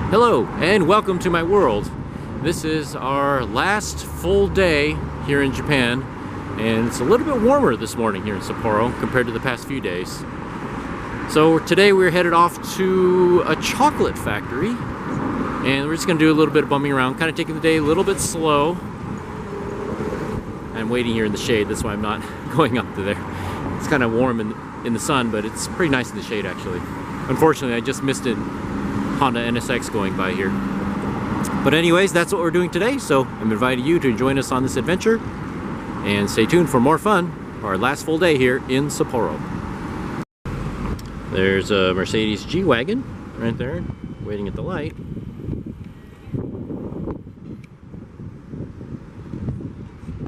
Hello and welcome to my world. This is our last full day here in Japan, and it's a little bit warmer this morning here in Sapporo compared to the past few days. So today we're headed off to a chocolate factory, and we're just going to do a little bit of bumming around, kind of taking the day a little bit slow. I'm waiting here in the shade, that's why I'm not going up to there. It's kind of warm in the sun, but it's pretty nice in the shade actually. Unfortunately, I just missed it. Honda NSX going by here. But anyways, that's what we're doing today, so I'm inviting you to join us on this adventure and stay tuned for more fun for our last full day here in Sapporo. There's a Mercedes G-Wagon right there waiting at the light.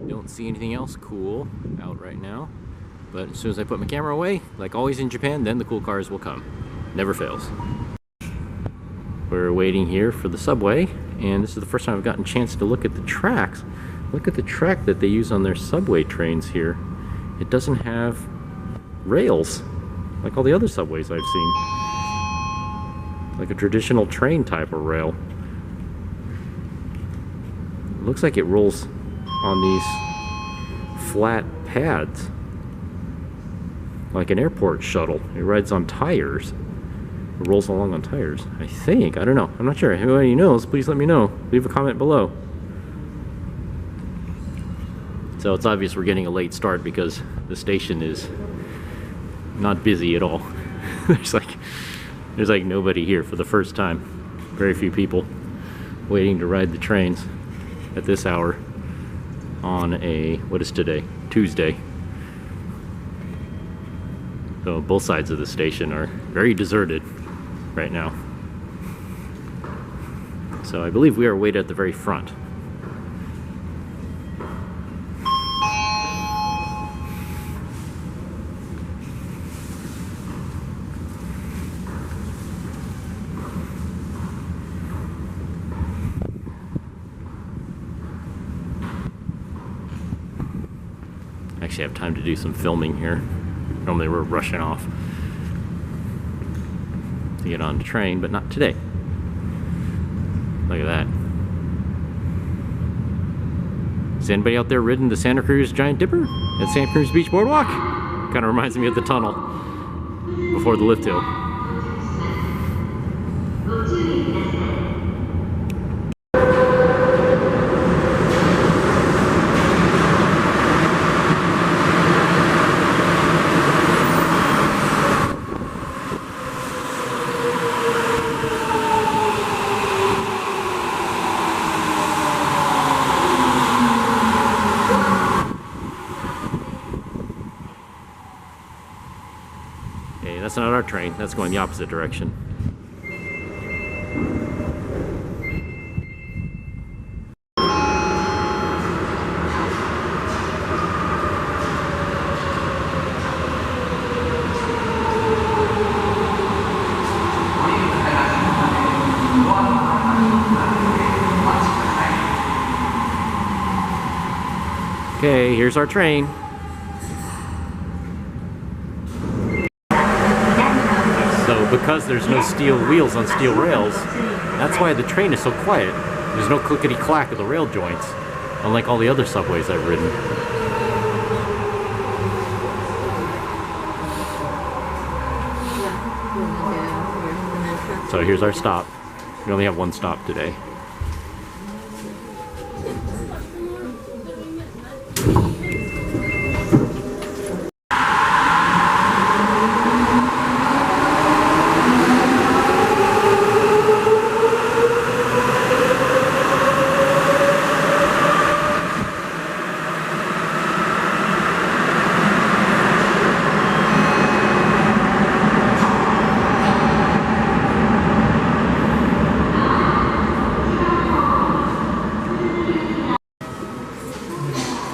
Don't see anything else cool out right now, but as soon as I put my camera away, like always in Japan, then the cool cars will come. Never fails. We're waiting here for the subway, and this is the first time I've gotten a chance to look at the tracks. Look at the track that they use on their subway trains here. It doesn't have rails like all the other subways I've seen. Like a traditional train type of rail. It looks like it rolls on these flat pads. Like an airport shuttle. It rides on tires. It rolls along on tires, I think. I don't know. I'm not sure. If anybody knows, please let me know. Leave a comment below. So it's obvious we're getting a late start because the station is not busy at all. there's like nobody here for the first time. Very few people waiting to ride the trains at this hour on a, what is today? Tuesday. So both sides of the station are very deserted right now. So I believe we are way at the very front. Actually have time to do some filming here. Normally we're rushing off to get on the train, but not today. Look at that. Has anybody out there ridden the Santa Cruz Giant Dipper at Santa Cruz Beach Boardwalk? Kind of reminds me of the tunnel before the lift hill. That's not our train, that's going the opposite direction. Okay, here's our train. Because there's no steel wheels on steel rails, that's why the train is so quiet. There's no clickety-clack of the rail joints, unlike all the other subways I've ridden. So here's our stop. We only have one stop today.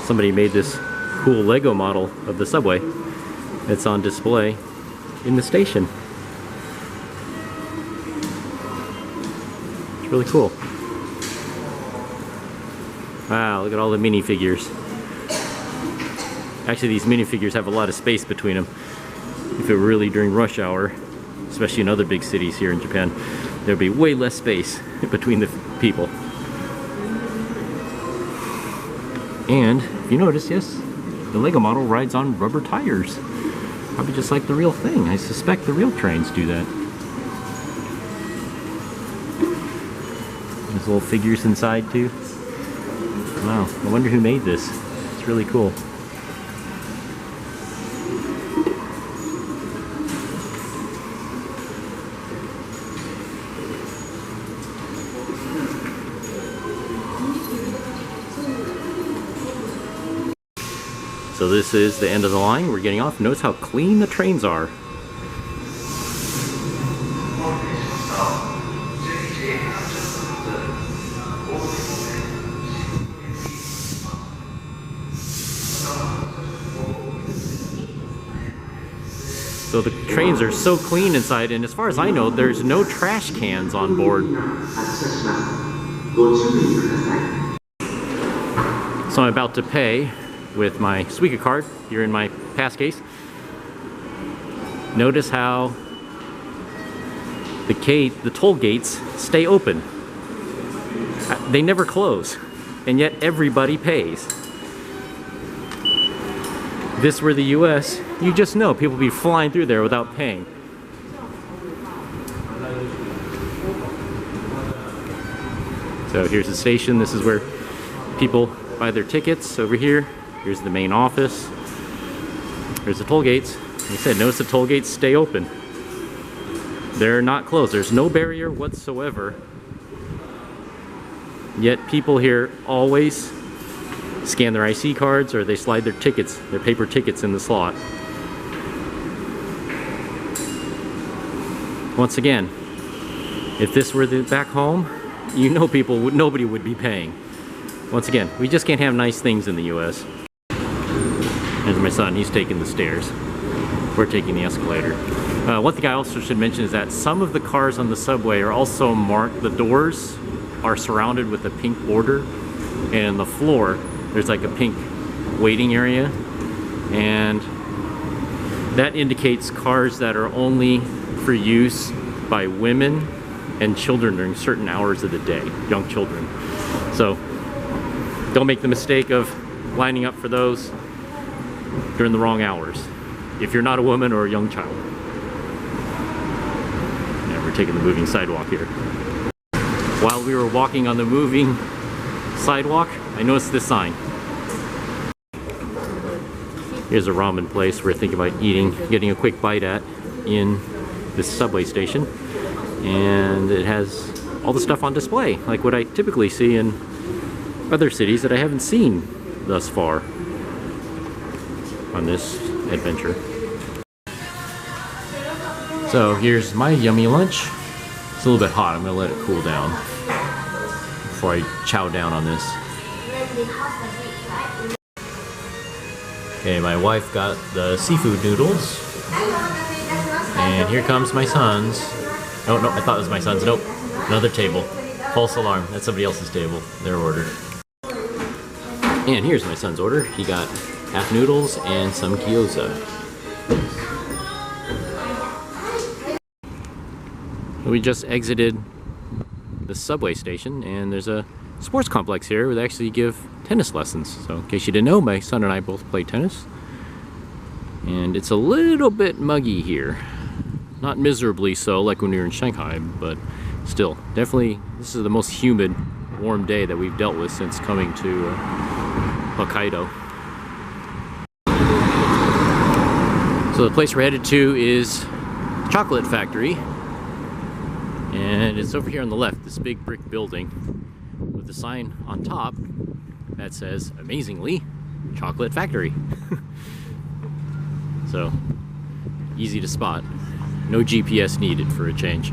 Somebody made this cool Lego model of the subway. It's on display in the station. It's really cool. Wow, look at all the minifigures. Actually, these minifigures have a lot of space between them. If it were really during rush hour, especially in other big cities here in Japan, there'd be way less space between the people. And if you notice, yes, the Lego model rides on rubber tires. Probably just like the real thing. I suspect the real trains do that. There's little figures inside too. Wow, I wonder who made this. It's really cool. So this is the end of the line. We're getting off. Notice how clean the trains are. So the trains are so clean inside, and as far as I know, there's no trash cans on board. So I'm about to pay with my Suica card here in my pass case. Notice how the toll gates stay open. They never close, and yet everybody pays. If this were the US, you just know people would be flying through there without paying. So here's the station. This is where people buy their tickets. Over here, here's the main office. Here's the toll gates. Like I said, notice the toll gates stay open. They're not closed. There's no barrier whatsoever. Yet people here always scan their IC cards, or they slide their tickets, their paper tickets, in the slot. Once again, if this were back home, you know nobody would be paying. Once again, we just can't have nice things in the US. There's my son, he's taking the stairs. We're taking the escalator. One thing I also should mention is that some of the cars on the subway are also marked, the doors are surrounded with a pink border, and the floor, there's like a pink waiting area, and that indicates cars that are only for use by women and children during certain hours of the day, young children. So don't make the mistake of lining up for those during the wrong hours if you're not a woman or a young child. Yeah, we're taking the moving sidewalk here. While we were walking on the moving sidewalk, I noticed this sign. Here's a ramen place we're thinking about getting a quick bite at in this subway station. And it has all the stuff on display, like what I typically see in other cities that I haven't seen thus far on this adventure. So here's my yummy lunch. It's a little bit hot. I'm gonna let it cool down before I chow down on this. Okay, my wife got the seafood noodles. And here comes my son's. Oh, no, I thought it was my son's. Nope, another table. False alarm. That's somebody else's table. Their order. And here's my son's order. He got half noodles and some gyoza. We just exited the subway station, and there's a sports complex here where they actually give tennis lessons. So in case you didn't know, my son and I both play tennis. And it's a little bit muggy here. Not miserably so like when we were in Shanghai, but still, definitely this is the most humid, warm day that we've dealt with since coming to Hokkaido. So the place we're headed to is Chocolate Factory. And it's over here on the left, this big brick building with a sign on top that says, amazingly, Chocolate Factory. So, easy to spot. No GPS needed for a change.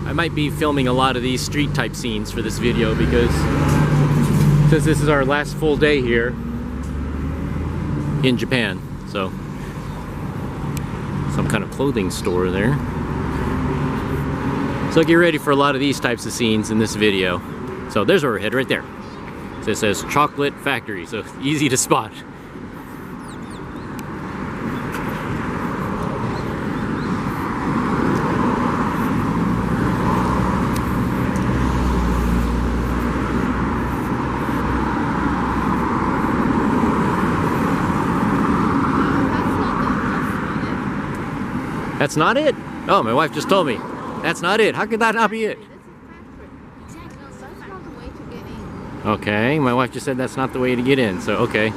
I might be filming a lot of these street type scenes for this video because since this is our last full day here in Japan, so some kind of clothing store there. So get ready for a lot of these types of scenes in this video. So there's where we're headed, right there. So it says Chocolate Factory, so easy to spot. That's not it? Oh, my wife just told me. That's not it. How could that not be it? Okay, my wife just said that's not the way to get in, so okay.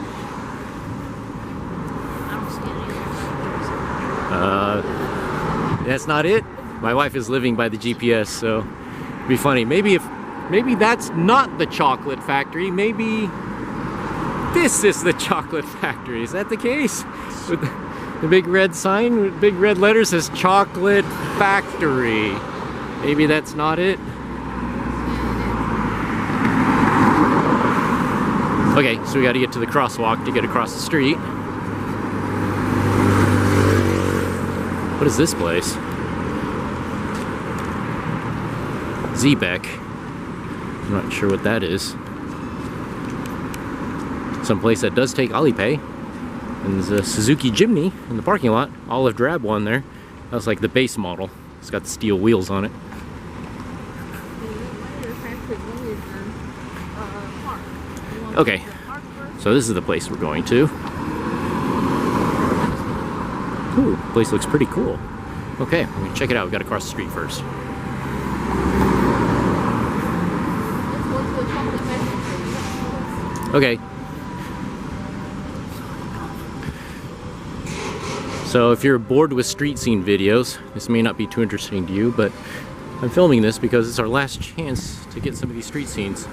That's not it? My wife is living by the GPS, so it'd be funny. Maybe that's not the chocolate factory. Maybe this is the chocolate factory. Is that the case? With the big red sign, with big red letters says Chocolate Factory. Maybe that's not it. Okay, so we got to get to the crosswalk to get across the street. What is this place? Zeebeck. I'm not sure what that is. Some place that does take Alipay. And there's a Suzuki Jimny in the parking lot. Olive drab one there. That's like the base model. It's got the steel wheels on it. Okay, so this is the place we're going to. Ooh, the place looks pretty cool. Okay, we're gonna check it out. We gotta cross the street first. Okay. So if you're bored with street scene videos, this may not be too interesting to you, but I'm filming this because it's our last chance to get some of these street scenes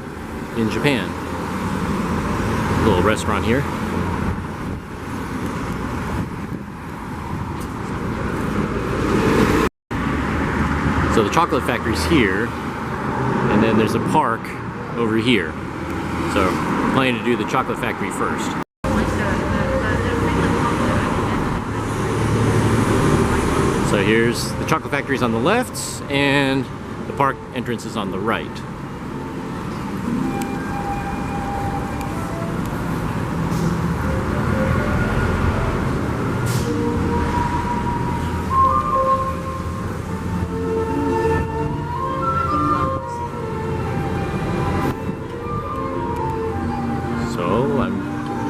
in Japan. A little restaurant here. So the chocolate factory's here, and then there's a park over here. So I'm planning to do the chocolate factory first. So here's the chocolate factory's on the left, and the park entrance is on the right.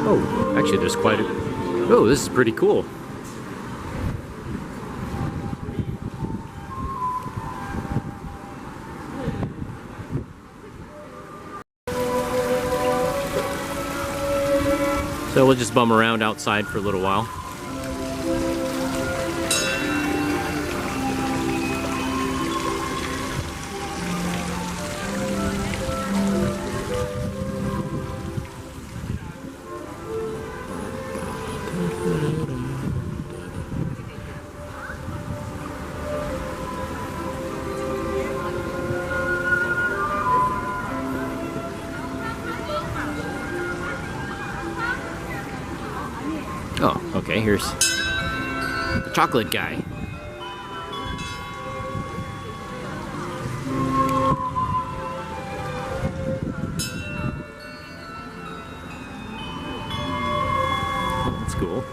Oh, actually there's quite a... Oh, this is pretty cool. So we'll just bum around outside for a little while. Oh, okay, here's the chocolate guy. That's cool.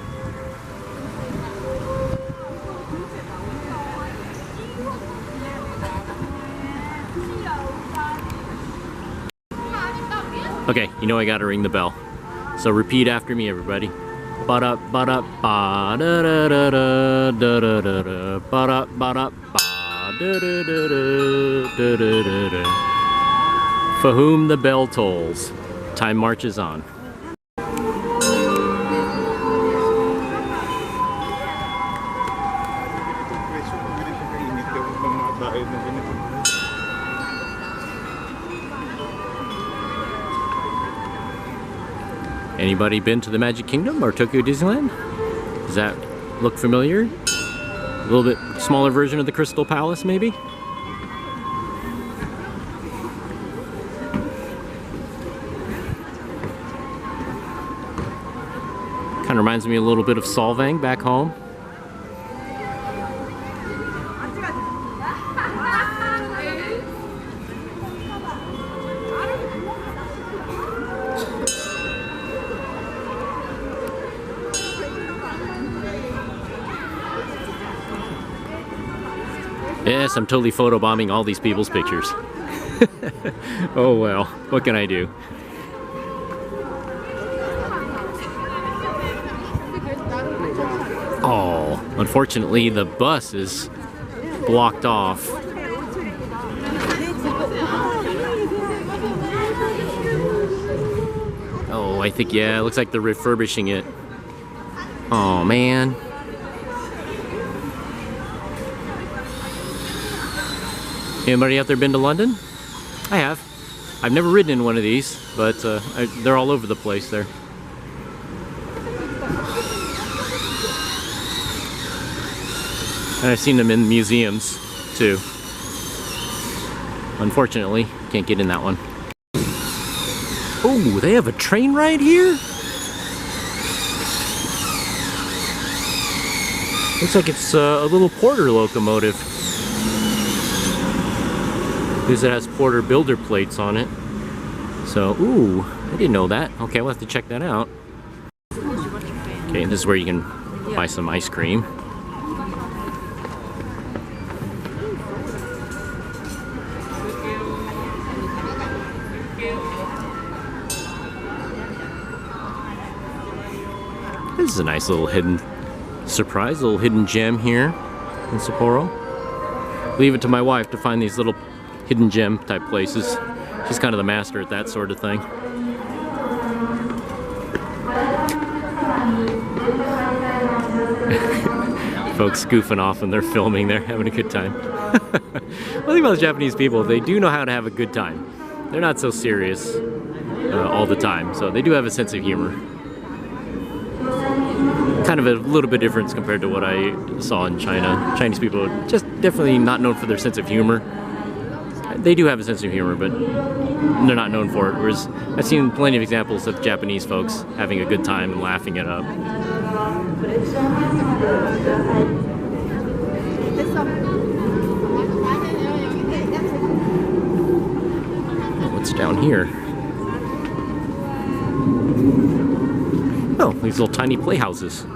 Okay, you know I gotta ring the bell. So repeat after me, everybody. Ba-da ba-da ba da da da da da da da da ba-da ba-da ba da da da da da da da. For whom the bell tolls, time marches on. Anybody been to the Magic Kingdom or Tokyo Disneyland? Does that look familiar? A little bit smaller version of the Crystal Palace, maybe? Kind of reminds me a little bit of Solvang back home. Yes, I'm totally photobombing all these people's pictures. Oh well, what can I do? Oh, unfortunately the bus is blocked off. Oh, I think, yeah, it looks like they're refurbishing it. Oh man. Anybody out there been to London? I have. I've never ridden in one of these, but they're all over the place there. And I've seen them in museums too. Unfortunately, can't get in that one. Oh, they have a train ride here? Looks like it's a little Porter locomotive. Because it has Porter builder plates on it. So, ooh, I didn't know that. Okay, we'll have to check that out. Okay, this is where you can buy some ice cream. This is a nice little hidden surprise, little hidden gem here in Sapporo. Leave it to my wife to find these little hidden gem type places. She's kind of the master at that sort of thing. Folks goofing off when they're filming, they're having a good time. One thing about the Japanese people, they do know how to have a good time. They're not so serious all the time, so they do have a sense of humor. Kind of a little bit different compared to what I saw in China. Chinese people are just definitely not known for their sense of humor. They do have a sense of humor, but they're not known for it. Whereas I've seen plenty of examples of Japanese folks having a good time and laughing it up. What's down here? Oh, these little tiny playhouses.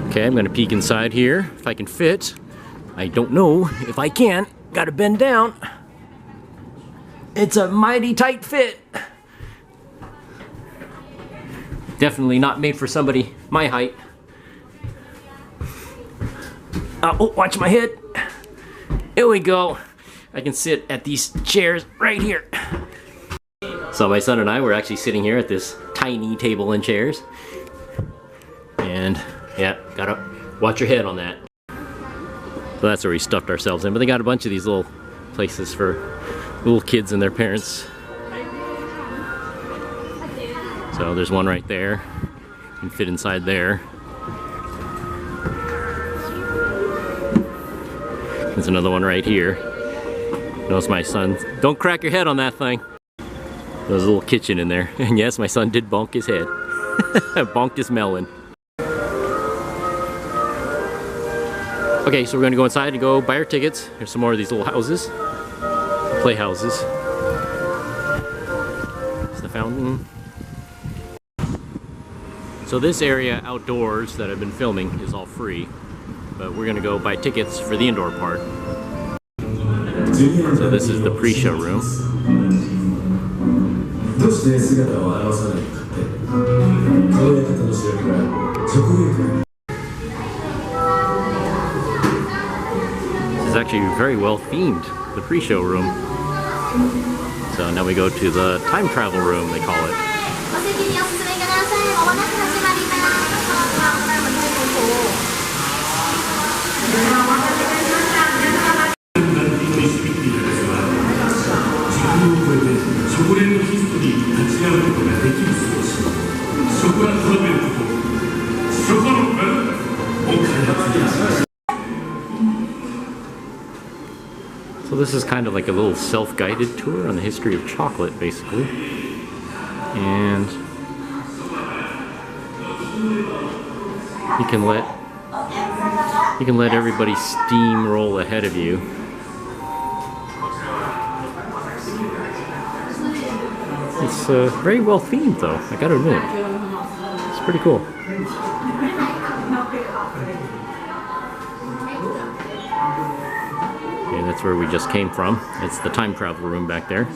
Okay, I'm gonna peek inside here if I can fit. I don't know if I can. Gotta bend down. It's a mighty tight fit. Definitely not made for somebody my height. Oh, watch my head. Here we go. I can sit at these chairs right here. So my son and I were actually sitting here at this tiny table and chairs. And yeah, gotta watch your head on that. So that's where we stuffed ourselves in. But they got a bunch of these little places for little kids and their parents. So there's one right there. You can fit inside there. There's another one right here. Notice my son, don't crack your head on that thing. There's a little kitchen in there. And yes, my son did bonk his head. Bonked his melon. Okay, so we're gonna go inside and go buy our tickets. There's some more of these little houses. Playhouses. There's the fountain. So this area outdoors that I've been filming is all free. But we're gonna go buy tickets for the indoor part. So this is the pre-show room. This is actually very well themed, the pre-show room. So now we go to the time travel room, they call it. So this is kind of like a little self-guided tour on the history of chocolate, basically. And you can let everybody steamroll ahead of you. It's very well themed, though, I gotta admit. It's pretty cool. Okay, that's where we just came from. It's the time travel room back there.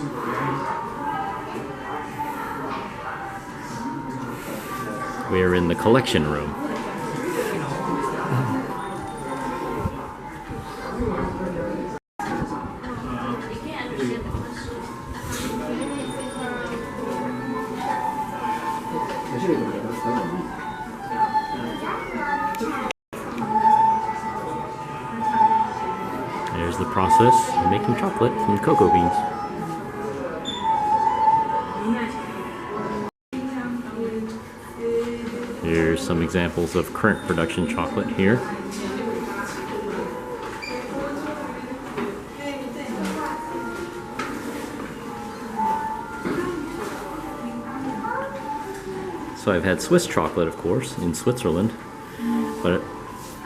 We are in the collection room. There's the process of making chocolate from cocoa beans. Here's some examples of current production chocolate here. So I've had Swiss chocolate, of course, in Switzerland, but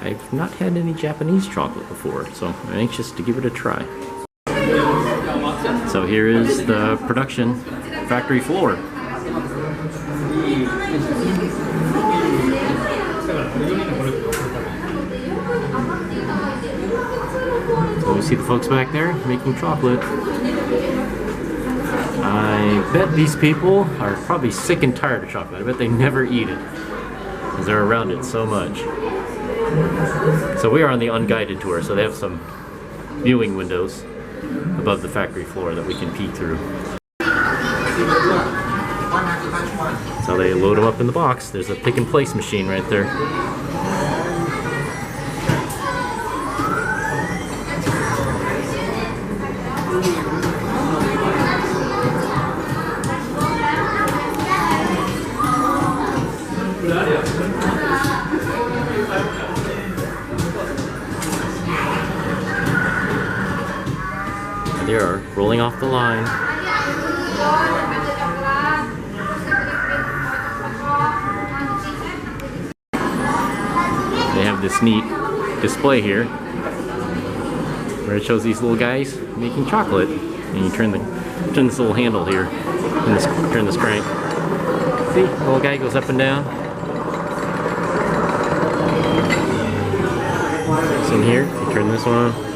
I've not had any Japanese chocolate before, so I'm anxious to give it a try. So here is the production factory floor. So we see the folks back there making chocolate. I bet these people are probably sick and tired of chocolate. I bet they never eat it because they're around it so much. So we are on the unguided tour, so they have some viewing windows above the factory floor that we can peek through. So they load them up in the box. There's a pick and place machine right there. They are rolling off the line. They have this neat display here where it shows these little guys making chocolate, and you turn this little handle here and turn this crank. See, the little guy goes up and down. So in here, you turn this one on.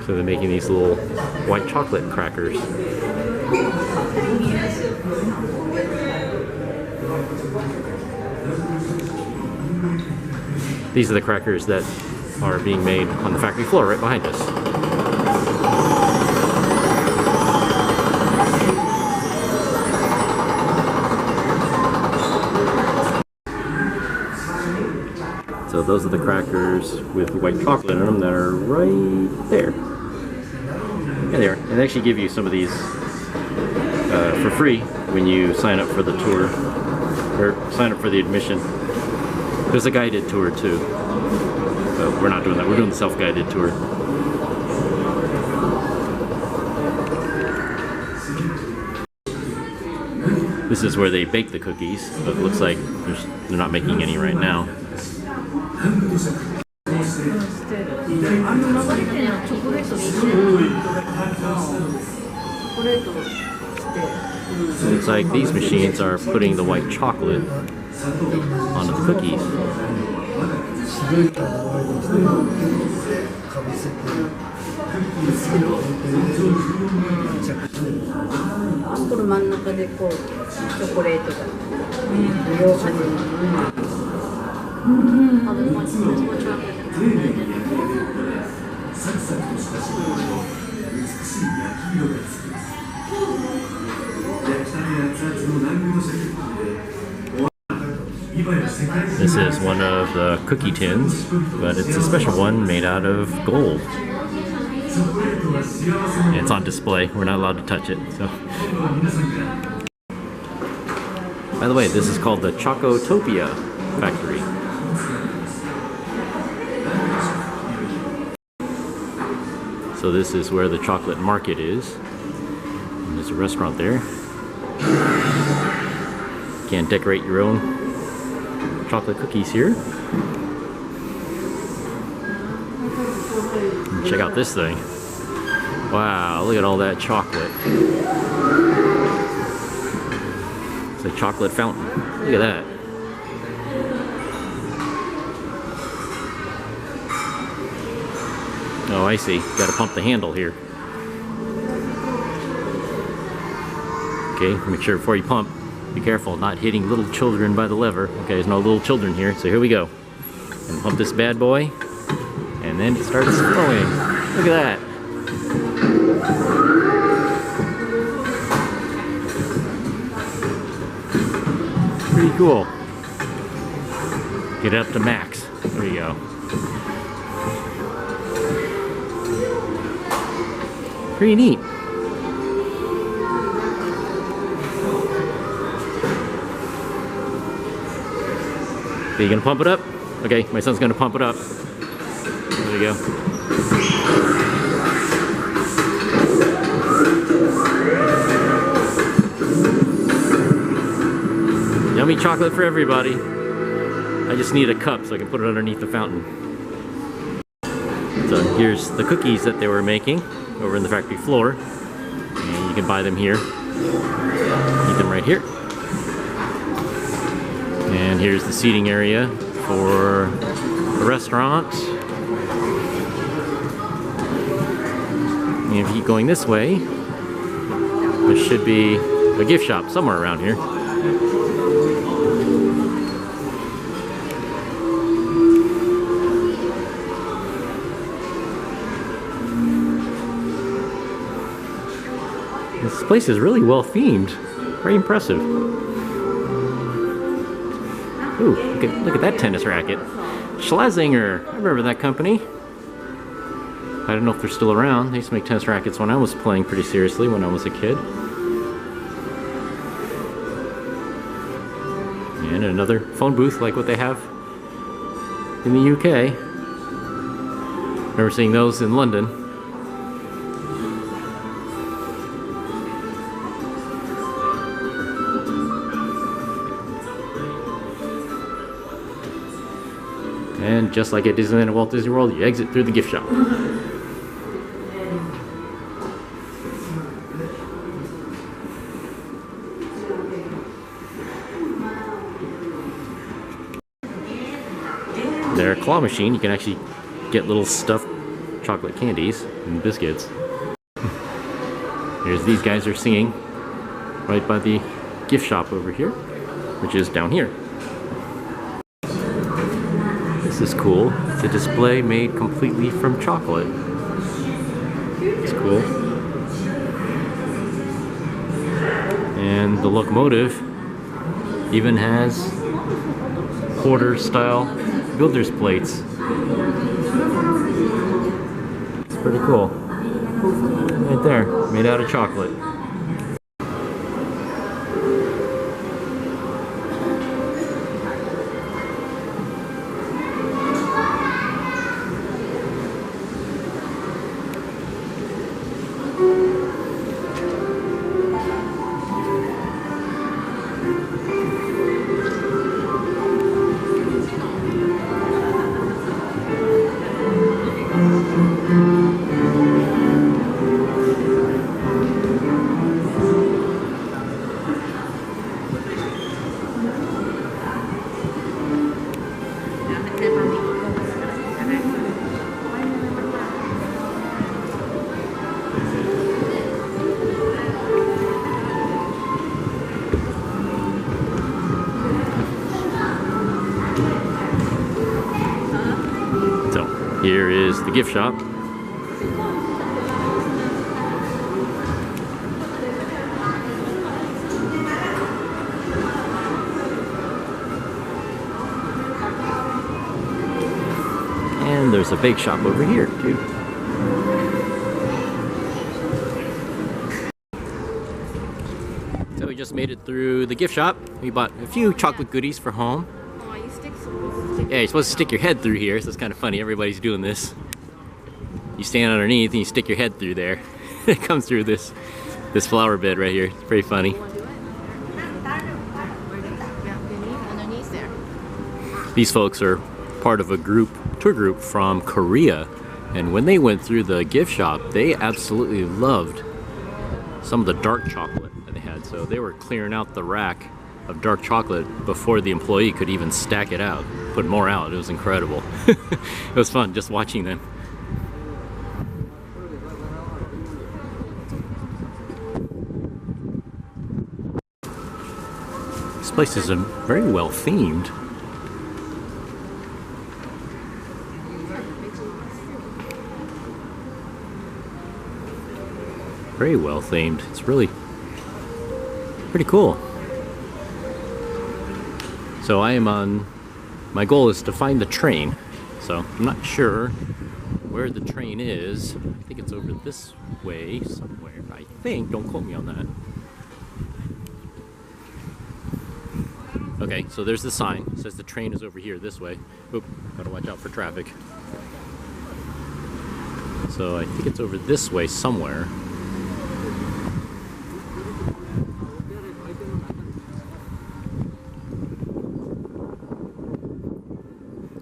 So they're making these little white chocolate crackers. These are the crackers that are being made on the factory floor right behind us. So those are the crackers with white chocolate in them that are right there. Yeah, they are. And they actually give you some of these for free when you sign up for the tour, or sign up for the admission. There's a guided tour too. But we're not doing that. We're doing the self-guided tour. This is where they bake the cookies, but it looks like they're not making any right now. It looks like these machines are putting the white chocolate onto the cookies. This is one of the cookie tins, but it's a special one made out of gold. And it's on display. We're not allowed to touch it. So, by the way, this is called the Chocotopia factory. So this is where the chocolate market is. And there's a restaurant there. You can decorate your own chocolate cookies here. And check out this thing. Wow, look at all that chocolate. It's a chocolate fountain. Look at that. Oh, I see. Got to pump the handle here. Okay, make sure before you pump, be careful not hitting little children by the lever. Okay, there's no little children here, so here we go. And pump this bad boy, and then it starts flowing. Look at that. Pretty cool. Get it up to max. There you go. Pretty neat. Are you gonna pump it up? Okay, my son's gonna pump it up. There we go. Yummy chocolate for everybody. I just need a cup so I can put it underneath the fountain. So here's the cookies that they were making over in the factory floor. And you can buy them here. Eat them right here. And here's the seating area for the restaurant. And if you keep going this way, there should be a gift shop somewhere around here. This place is really well themed. Very impressive. Ooh, look at that tennis racket. Schlesinger. I remember that company. I don't know if they're still around. They used to make tennis rackets when I was playing pretty seriously when I was a kid. And another phone booth like what they have in the UK. Remember seeing those in London. And just like at Disneyland and Walt Disney World, you exit through the gift shop. Their claw machine, you can actually get little stuffed chocolate candies and biscuits. Here's these guys are singing right by the gift shop over here, which is down here. This is cool. It's a display made completely from chocolate. It's cool. And the locomotive even has quarter style builder's plates. It's pretty cool. Right there, made out of chocolate. Here is the gift shop. And there's a bake shop over here too. So we just made it through the gift shop. We bought a few chocolate goodies for home. Oh, you stick Yeah, you're supposed to stick your head through here, so it's kind of funny. Everybody's doing this. You stand underneath and you stick your head through there. It comes through this flower bed right here. It's pretty funny. These folks are part of a tour group from Korea, and when they went through the gift shop, they absolutely loved some of the dark chocolate that they had. So they were clearing out the rack of dark chocolate before the employee could even stack it out, put more out. It was incredible. It was fun just watching them. This place is very well themed. Very well themed. It's really pretty cool. So my goal is to find the train. So I'm not sure where the train is. I think it's over this way somewhere. I think, don't quote me on that. Okay, so there's the sign. It says the train is over here this way. Oop, gotta watch out for traffic. So I think it's over this way somewhere.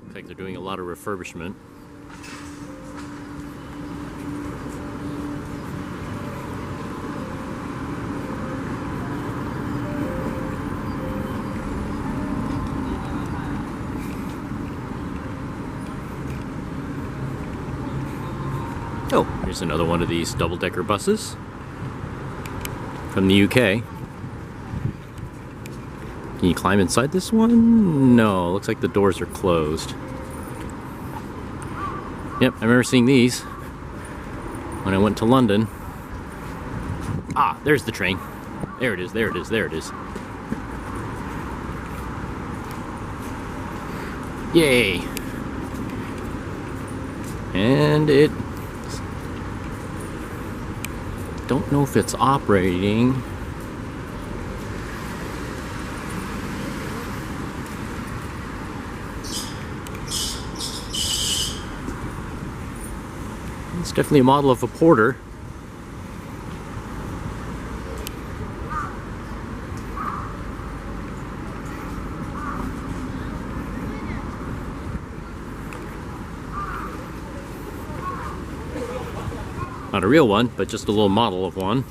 Looks like they're doing a lot of refurbishment. Oh, here's another one of these double-decker buses from the UK. Can you climb inside this one? No, looks like the doors are closed. Yep, I remember seeing these when I went to London. Ah, there's the train. There it is, there it is, there it is. Yay! And it... don't know if it's operating. It's definitely a model of a porter. Not a real one, but just a little model of one.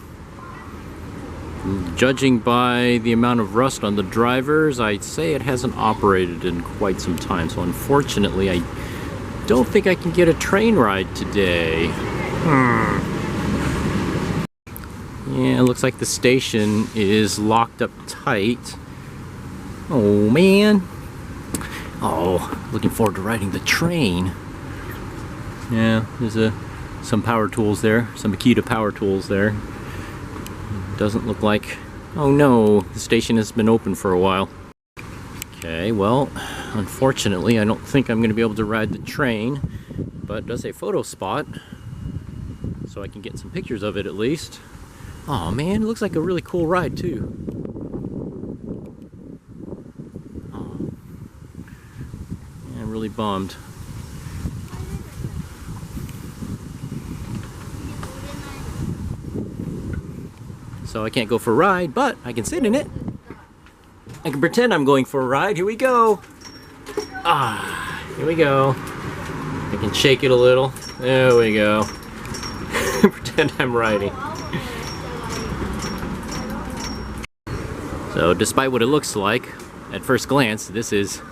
Judging by the amount of rust on the drivers, I'd say it hasn't operated in quite some time. So unfortunately, I don't think I can get a train ride today. Yeah, it looks like the station is locked up tight. Oh man. Oh, looking forward to riding the train. Yeah, there's some power tools there, some Akita power tools there. Doesn't look like, oh no, the station has been open for a while. Okay, well, unfortunately, I don't think I'm going to be able to ride the train, but it does say photo spot, so I can get some pictures of it at least. Oh man, it looks like a really cool ride too. Oh. Yeah, I'm really bummed. So I can't go for a ride, but I can sit in it. I can pretend I'm going for a ride. Here we go. Ah, here we go. I can shake it a little. There we go. Pretend I'm riding. So despite what it looks like at first glance, this is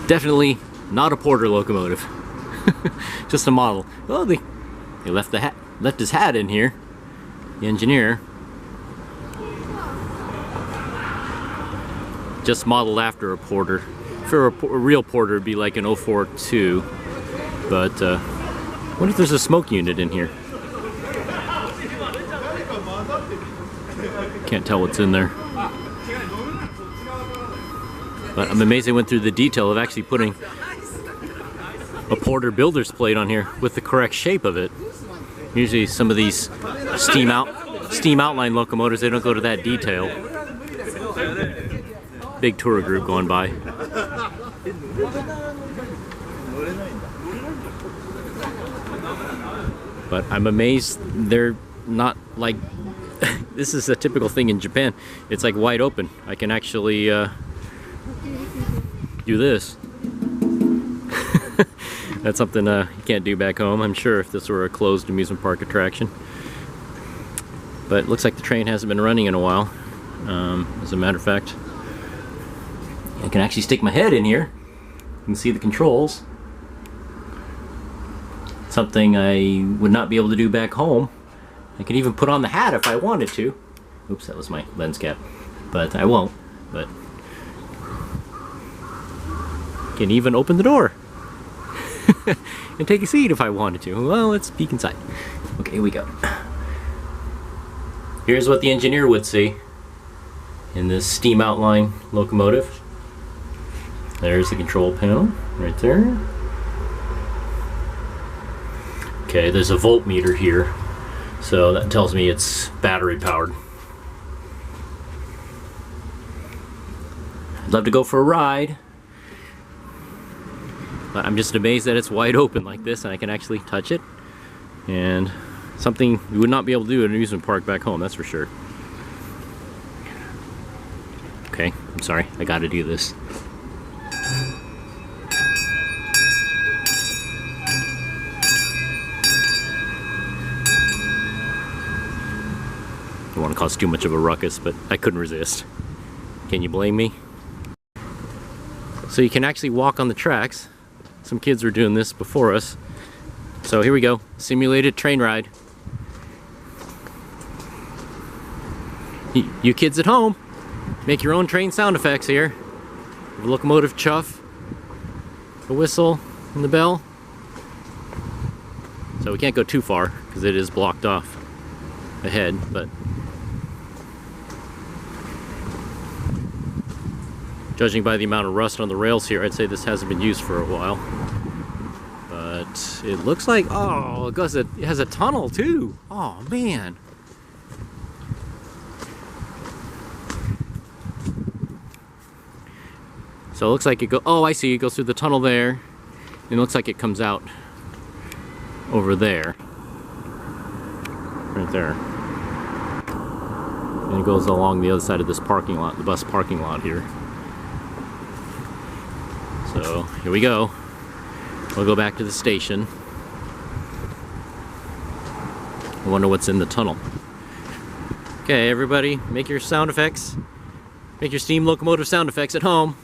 definitely not a Porter locomotive. Just a model. Well, they left his hat in here. The engineer. Just modeled after a Porter. For a real Porter, it'd be like an 042. But what if there's a smoke unit in here? Can't tell what's in there. But I'm amazed they went through the detail of actually putting a Porter builder's plate on here with the correct shape of it. Usually some of these steam outline locomotives, they don't go to that detail. big tour group going by. But I'm amazed they're not like, this is a typical thing in Japan. It's like wide open. I can actually do this. That's something you can't do back home, I'm sure, if this were a closed amusement park attraction. But it looks like the train hasn't been running in a while. As a matter of fact, I can actually stick my head in here. You can see the controls. Something I would not be able to do back home. I could even put on the hat if I wanted to. Oops, that was my lens cap. But I won't. But can even open the door and take a seat if I wanted to. Well, let's peek inside. Okay, here we go. Here's what the engineer would see in this steam outline locomotive. There's the control panel right there. Okay, there's a voltmeter here, so that tells me it's battery powered. I'd love to go for a ride, but I'm just amazed that it's wide open like this and I can actually touch it. And something you would not be able to do at an amusement park back home, that's for sure. Okay, I'm sorry, I gotta do this. Don't want to cause too much of a ruckus, but I couldn't resist. Can you blame me? So you can actually walk on the tracks. Some kids were doing this before us. So here we go, simulated train ride. You kids at home, make your own train sound effects here. A locomotive chuff, a whistle, and the bell. So we can't go too far because it is blocked off ahead, but judging by the amount of rust on the rails here, I'd say this hasn't been used for a while. But it looks like, oh, it has a tunnel too. Oh man. So it looks like oh, I see, it goes through the tunnel there, and it looks like it comes out over there. Right there. And it goes along the other side of this parking lot, the bus parking lot here. So, here we go. We'll go back to the station. I wonder what's in the tunnel. Okay, everybody, make your sound effects. Make your steam locomotive sound effects at home.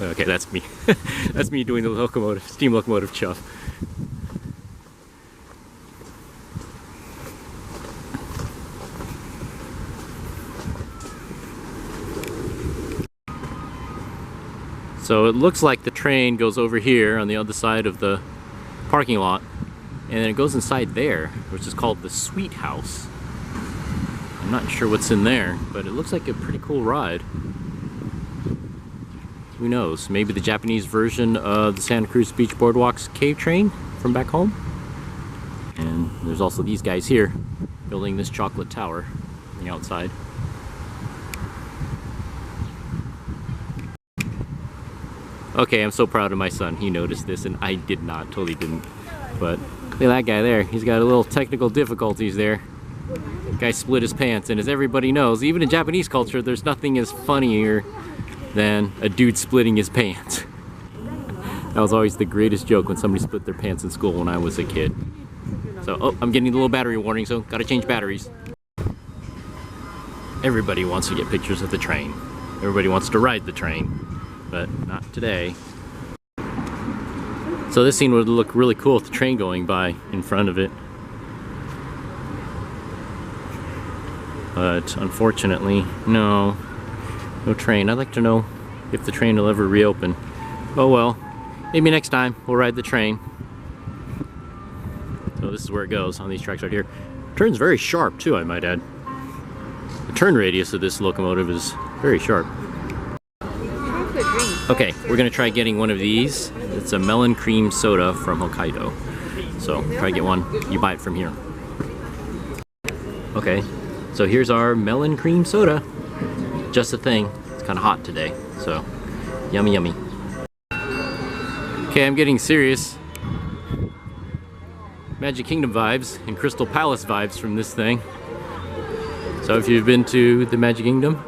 Okay, that's me. That's me doing the steam locomotive chuff. So it looks like the train goes over here on the other side of the parking lot, and then it goes inside there, which is called the Sweet House. I'm not sure what's in there, but it looks like a pretty cool ride. Who knows? Maybe the Japanese version of the Santa Cruz Beach Boardwalk's cave train from back home. And there's also these guys here building this chocolate tower on the outside. Okay, I'm so proud of my son. He noticed this and I did not, totally didn't. But look at that guy there. He's got a little technical difficulties there. The guy split his pants, and as everybody knows, even in Japanese culture, there's nothing as funnier than a dude splitting his pants. That was always the greatest joke when somebody split their pants in school when I was a kid. So, oh, I'm getting a little battery warning, so gotta change batteries. Everybody wants to get pictures of the train. Everybody wants to ride the train. But not today. So this scene would look really cool with the train going by in front of it. But unfortunately, no train. I'd like to know if the train will ever reopen. Oh well, maybe next time we'll ride the train. So this is where it goes on these tracks right here. Turns very sharp too, I might add. The turn radius of this locomotive is very sharp. Okay, we're gonna try getting one of these. It's a melon cream soda from Hokkaido. So try to get one. You buy it from here. Okay, so here's our melon cream soda. Just a thing. It's kind of hot today, so yummy, yummy. Okay, I'm getting serious. Magic Kingdom vibes and Crystal Palace vibes from this thing. So if you've been to the Magic Kingdom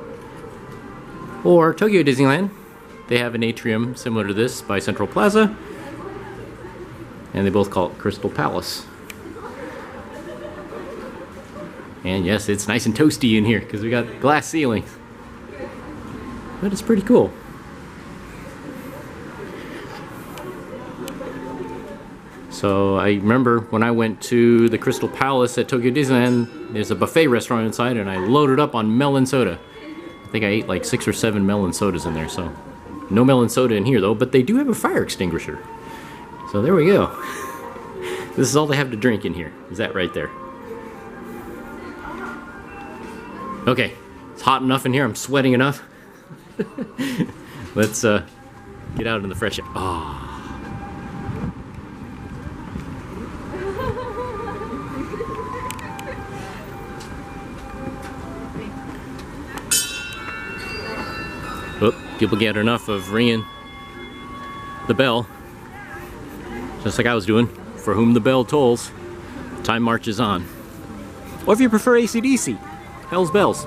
or Tokyo Disneyland, they have an atrium similar to this by Central Plaza, and they both call it Crystal Palace. And yes, it's nice and toasty in here because we got glass ceilings. But it's pretty cool. So I remember when I went to the Crystal Palace at Tokyo Disneyland, there's a buffet restaurant inside, and I loaded up on melon soda. I think I ate like 6 or 7 melon sodas in there, so no melon soda in here though, but they do have a fire extinguisher. So there we go. This is all they have to drink in here, is that right there. Okay, it's hot enough in here, I'm sweating enough. Let's get out in the fresh air. Oh. Oh, people get enough of ringing the bell, just like I was doing. For whom the bell tolls, time marches on. Or if you prefer AC/DC, Hell's Bells.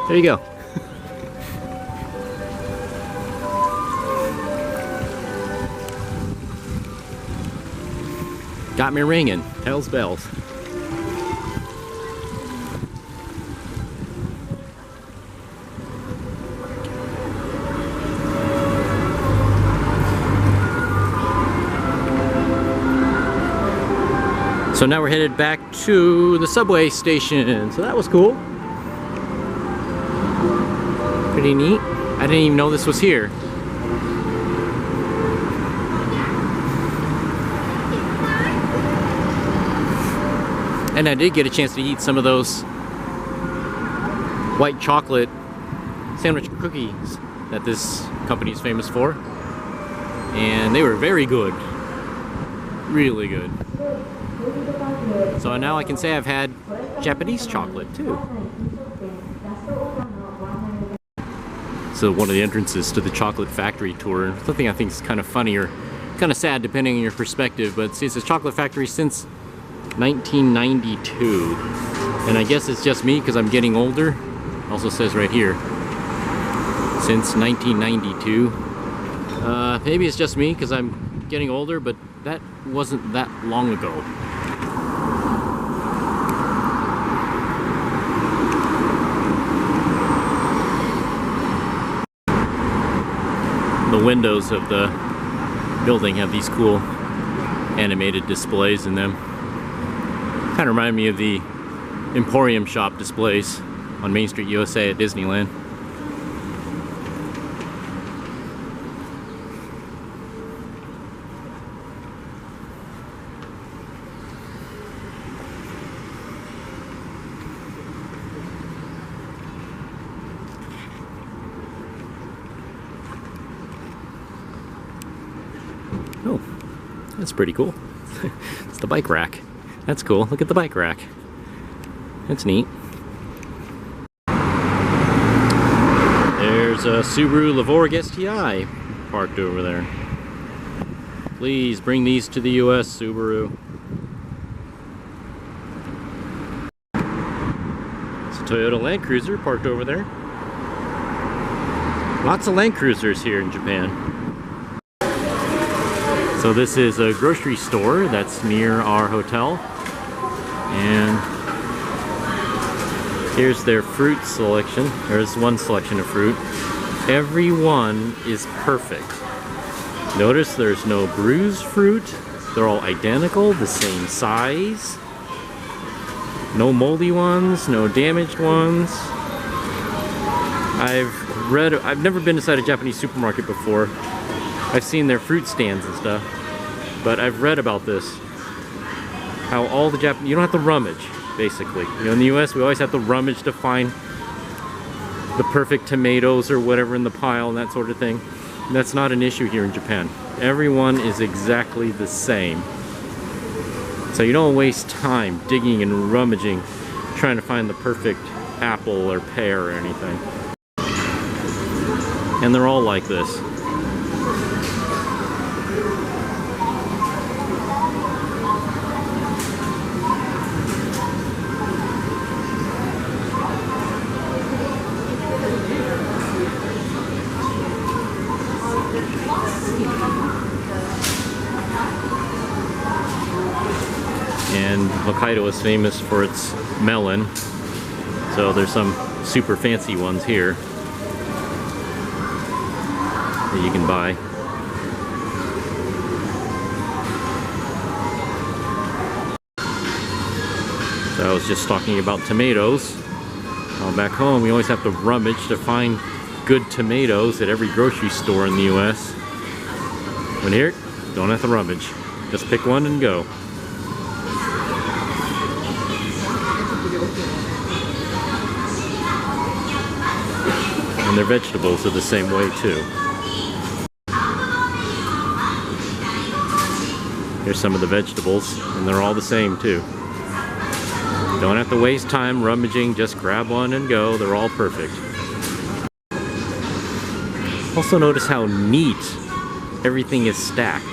There you go. Got me ringing, Hell's Bells. So now we're headed back to the subway station. So that was cool. Pretty neat. I didn't even know this was here. And I did get a chance to eat some of those white chocolate sandwich cookies that this company is famous for. And they were very good. Really good. So now I can say I've had Japanese chocolate too. So one of the entrances to the chocolate factory tour, something I think is kind of funny or kind of sad depending on your perspective, but see, it's a chocolate factory since 1992. And I guess it's just me because I'm getting older. Also says right here, since 1992. Maybe it's just me because I'm getting older, but that wasn't that long ago. The windows of the building have these cool animated displays in them. Kind of remind me of the Emporium shop displays on Main Street USA at Disneyland. Oh, that's pretty cool. It's the bike rack. That's cool. Look at the bike rack. That's neat. There's a Subaru Levorg STI parked over there. Please bring these to the US, Subaru. It's a Toyota Land Cruiser parked over there. Lots of Land Cruisers here in Japan. So this is a grocery store that's near our hotel. And here's their fruit selection. There's one selection of fruit. Every one is perfect. Notice there's no bruised fruit. They're all identical, the same size. No moldy ones, no damaged ones. I've never been inside a Japanese supermarket before. I've seen their fruit stands and stuff, but I've read about this. How all the Japanese, you don't have to rummage, basically. You know, in the US, we always have to rummage to find the perfect tomatoes or whatever in the pile and that sort of thing. And that's not an issue here in Japan. Everyone is exactly the same. So you don't waste time digging and rummaging, trying to find the perfect apple or pear or anything. And they're all like this. And Hokkaido is famous for its melon, so there's some super fancy ones here that you can buy. So I was just talking about tomatoes. Back home we always have to rummage to find good tomatoes at every grocery store in the US. When here, don't have to rummage. Just pick one and go. And their vegetables are the same way too. Here's some of the vegetables, and they're all the same too. Don't have to waste time rummaging, just grab one and go. They're all perfect. Also notice how neat everything is stacked.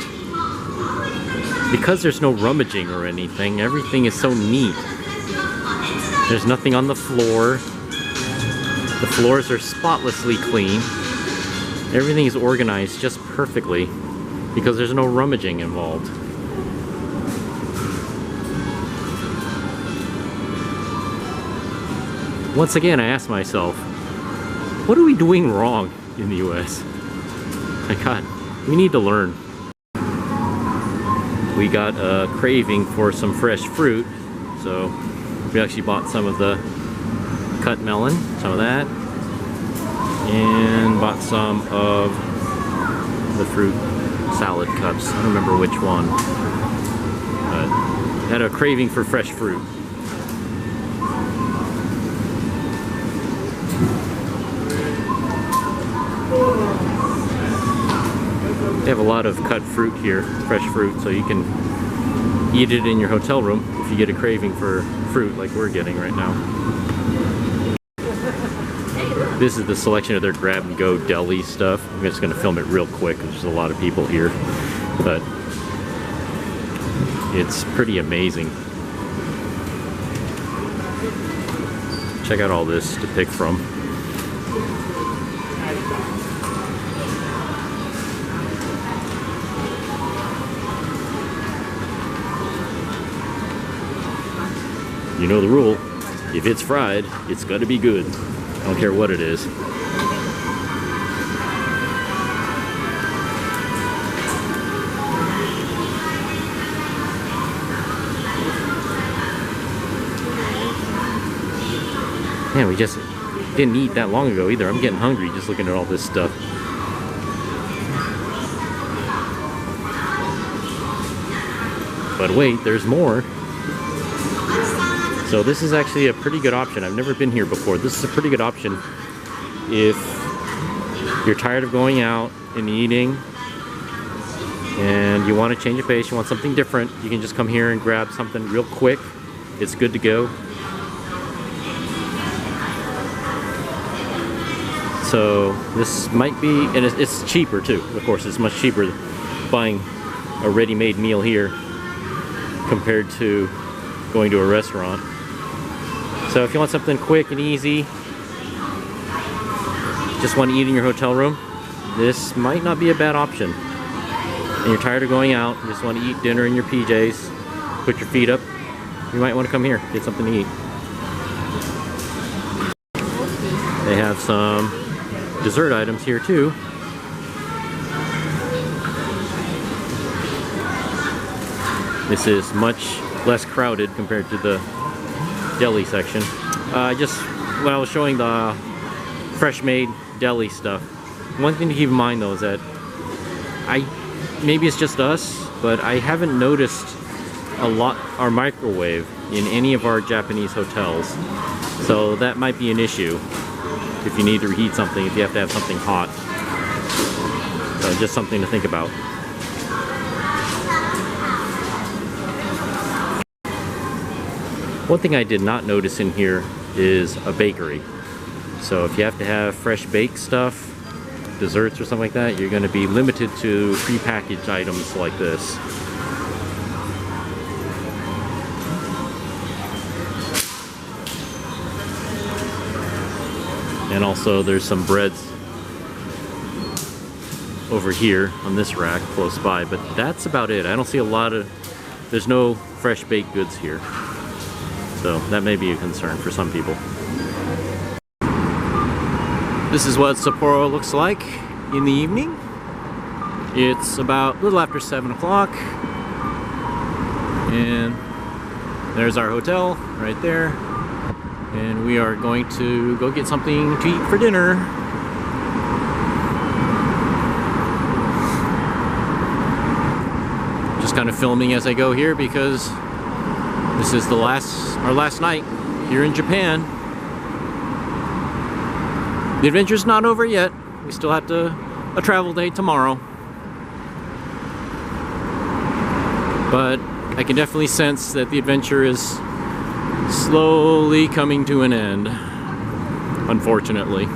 Because there's no rummaging or anything, everything is so neat. There's nothing on the floor. The floors are spotlessly clean. Everything is organized just perfectly because there's no rummaging involved. Once again, I ask myself, what are we doing wrong in the US? My God, we need to learn. We got a craving for some fresh fruit, so we actually bought some of the cut melon, some of that, and bought some of the fruit salad cups. I don't remember which one, but had a craving for fresh fruit. They have a lot of cut fruit here, fresh fruit, so you can eat it in your hotel room if you get a craving for fruit like we're getting right now. This is the selection of their grab-and-go deli stuff. I'm just going to film it real quick because there's a lot of people here, but it's pretty amazing. Check out all this to pick from. You know the rule. If it's fried, it's gonna be good. I don't care what it is. Man, we just didn't eat that long ago either. I'm getting hungry just looking at all this stuff. But wait, there's more. So this is actually a pretty good option. I've never been here before. This is a pretty good option if you're tired of going out and eating and you want to change of pace, you want something different, you can just come here and grab something real quick. It's good to go. So this might be, and it's cheaper too. Of course, it's much cheaper buying a ready-made meal here compared to going to a restaurant. So if you want something quick and easy, just want to eat in your hotel room, this might not be a bad option. And you're tired of going out, you just want to eat dinner in your PJs, put your feet up, you might want to come here, get something to eat. They have some dessert items here too. This is much less crowded compared to the deli section. When I was showing the fresh made deli stuff, one thing to keep in mind though is that maybe it's just us, but I haven't noticed our microwave in any of our Japanese hotels. So that might be an issue if you need to reheat something, if you have to have something hot. So just something to think about. One thing I did not notice in here is a bakery. So if you have to have fresh baked stuff, desserts or something like that, you're going to be limited to prepackaged items like this. And also there's some breads over here on this rack close by, but that's about it. I don't see a lot of, there's no fresh baked goods here. So that may be a concern for some people. This is what Sapporo looks like in the evening. It's about a little after 7 o'clock. And there's our hotel right there. And we are going to go get something to eat for dinner. Just kind of filming as I go here because this is our last night here in Japan. The adventure's not over yet. We still have a travel day tomorrow. But I can definitely sense that the adventure is slowly coming to an end, unfortunately.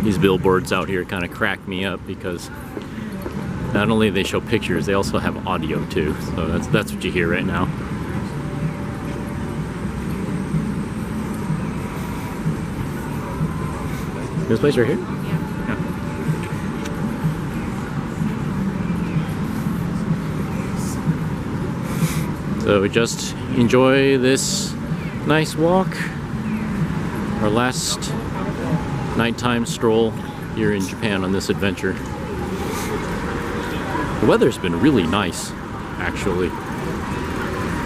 These billboards out here kind of crack me up because not only do they show pictures, they also have audio too. So that's what you hear right now. This place right here? Yeah. So just enjoy this nice walk. Our last nighttime stroll here in Japan on this adventure. The weather's been really nice, actually.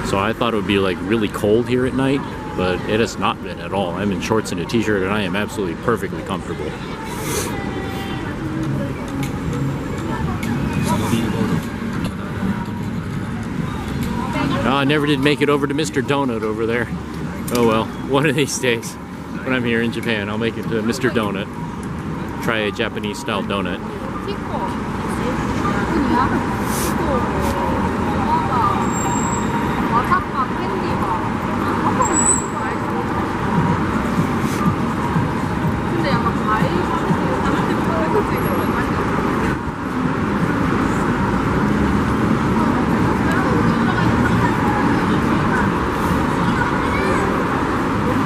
So I thought it would be like really cold here at night, but it has not been at all. I'm in shorts and a t-shirt and I am absolutely perfectly comfortable. I never did make it over to Mr. Donut over there. Oh well, one of these days when I'm here in Japan, I'll make it to Mr. Donut. Try a Japanese style donut.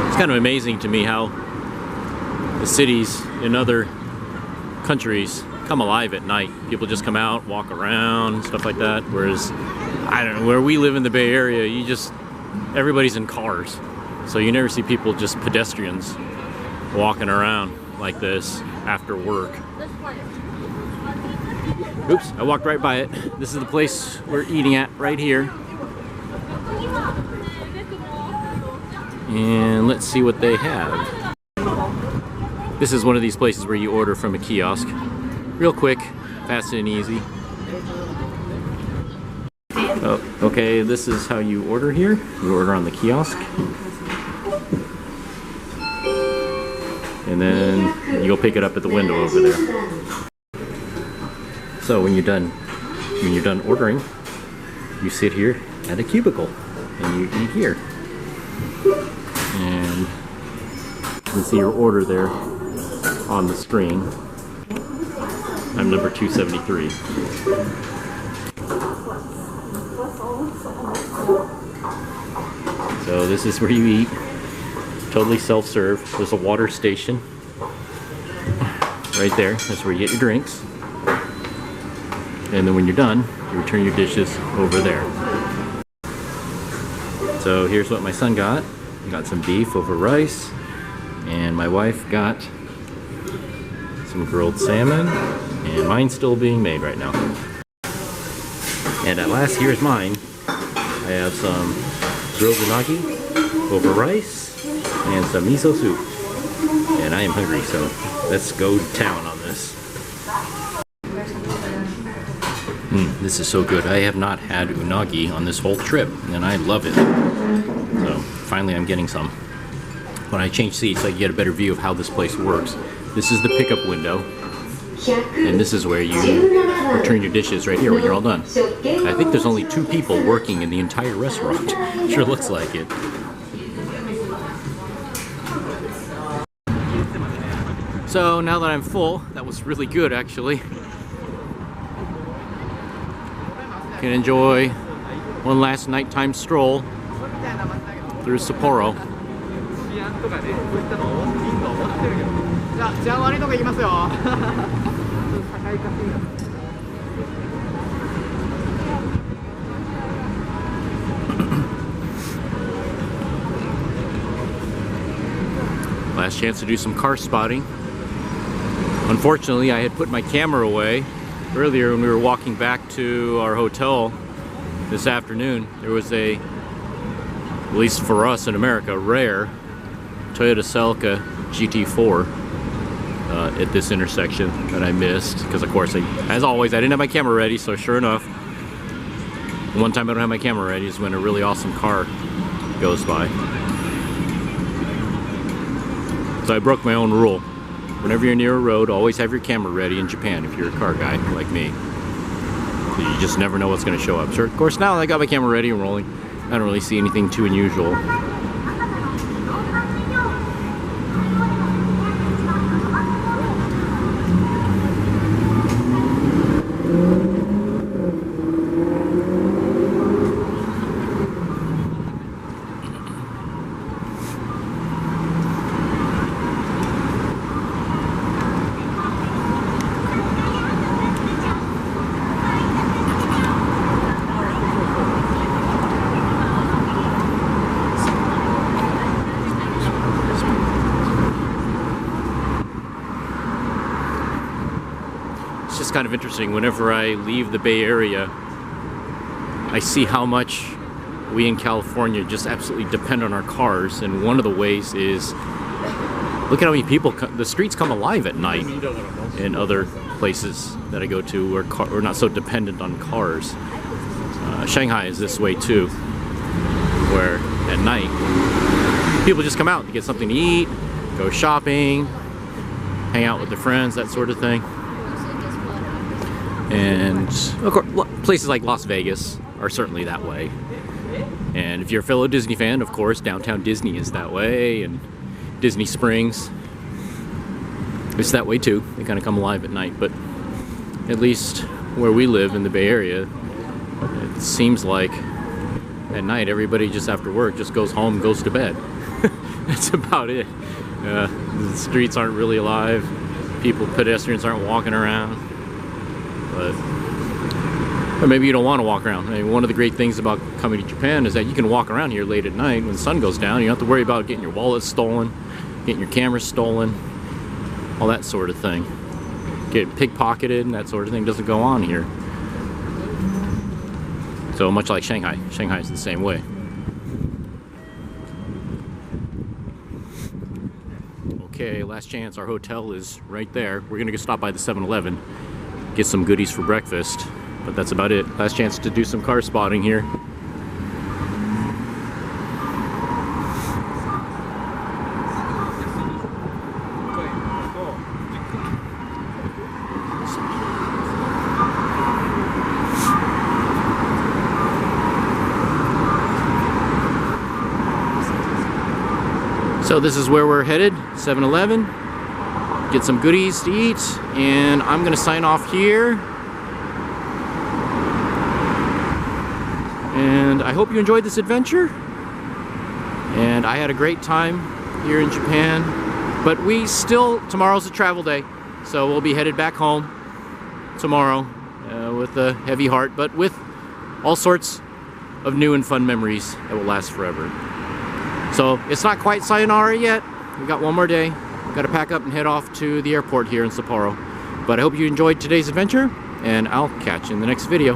It's kind of amazing to me how the cities in other countries come alive at night. People just come out, walk around, stuff like that. Whereas, I don't know, where we live in the Bay Area, everybody's in cars. So you never see people, just pedestrians, walking around like this after work. Oops, I walked right by it. This is the place we're eating at right here. And let's see what they have. This is one of these places where you order from a kiosk. Real quick, fast and easy. Oh, okay, this is how you order here. You order on the kiosk. And then you go pick it up at the window over there. So when you're done ordering, you sit here at a cubicle and you eat here. And you can see your order there on the screen. I'm number 273. So this is where you eat. Totally self-serve. There's a water station right there. That's where you get your drinks. And then when you're done, you return your dishes over there. So here's what my son got. He got some beef over rice. And my wife got some grilled salmon. And mine's still being made right now. And at last, here's mine. I have some grilled unagi over rice and some miso soup. And I am hungry, so let's go to town on this. This is so good. I have not had unagi on this whole trip, and I love it. So finally I'm getting some. When I change seats, I get a better view of how this place works. This is the pickup window, and this is where you return your dishes right here when you're all done. I think there's only 2 people working in the entire restaurant. Sure looks like it. So now that I'm full, that was really good actually. Can enjoy one last nighttime stroll through Sapporo. Last chance to do some car spotting. Unfortunately, I had put my camera away earlier when we were walking back to our hotel this afternoon. There was a, at least for us in America, rare Toyota Celica GT4 at this intersection that I missed because, of course, as always, I didn't have my camera ready. So sure enough, one time I don't have my camera ready is when a really awesome car goes by. So I broke my own rule. Whenever you're near a road, always have your camera ready in Japan if you're a car guy like me. So you just never know what's going to show up. So of course, now that I got my camera ready and rolling, I don't really see anything too unusual. Kind of interesting. Whenever I leave the Bay Area, I see how much we in California just absolutely depend on our cars, and one of the ways is look at how many people the streets come alive at night in other places that I go to where we're not so dependent on cars. Shanghai is this way too, where at night people just come out to get something to eat, go shopping, hang out with their friends, that sort of thing. And of course, places like Las Vegas are certainly that way. And if you're a fellow Disney fan, of course, downtown Disney is that way, and Disney Springs is that way too. They kind of come alive at night, but at least where we live in the Bay Area, it seems like at night everybody just after work just goes home, goes to bed. That's about it. The streets aren't really alive. Pedestrians aren't walking around. Or maybe you don't want to walk around. I mean, one of the great things about coming to Japan is that you can walk around here late at night when the sun goes down. You don't have to worry about getting your wallet stolen, getting your camera stolen, all that sort of thing. Getting pickpocketed and that sort of thing doesn't go on here. So much like Shanghai. Shanghai is the same way. Okay, last chance. Our hotel is right there. We're gonna go stop by the 7-Eleven, get some goodies for breakfast, but that's about it. Last chance to do some car spotting here. So this is where we're headed, 7-Eleven. Get some goodies to eat, and I'm gonna sign off here. And I hope you enjoyed this adventure. And I had a great time here in Japan. But tomorrow's a travel day, so we'll be headed back home tomorrow with a heavy heart, but with all sorts of new and fun memories that will last forever. So it's not quite sayonara yet. We got one more day. We've got to pack up and head off to the airport here in Sapporo. But I hope you enjoyed today's adventure, and I'll catch you in the next video.